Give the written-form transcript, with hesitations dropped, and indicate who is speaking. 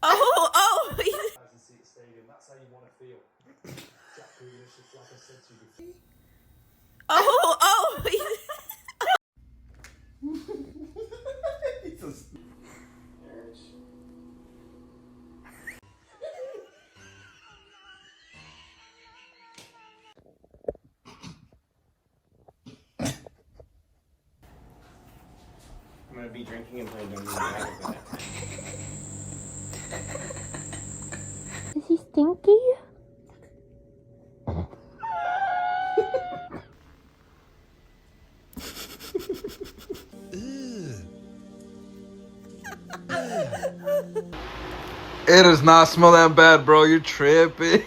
Speaker 1: Oh, oh!
Speaker 2: Stadium. That's how you want to feel. Jack Grealish, like I said to you before.
Speaker 1: Oh, oh!
Speaker 3: I'm gonna be drinking and playing Dungeons and Dragons at that time.
Speaker 1: Is he stinky?
Speaker 4: It does not smell that bad, bro. You're tripping.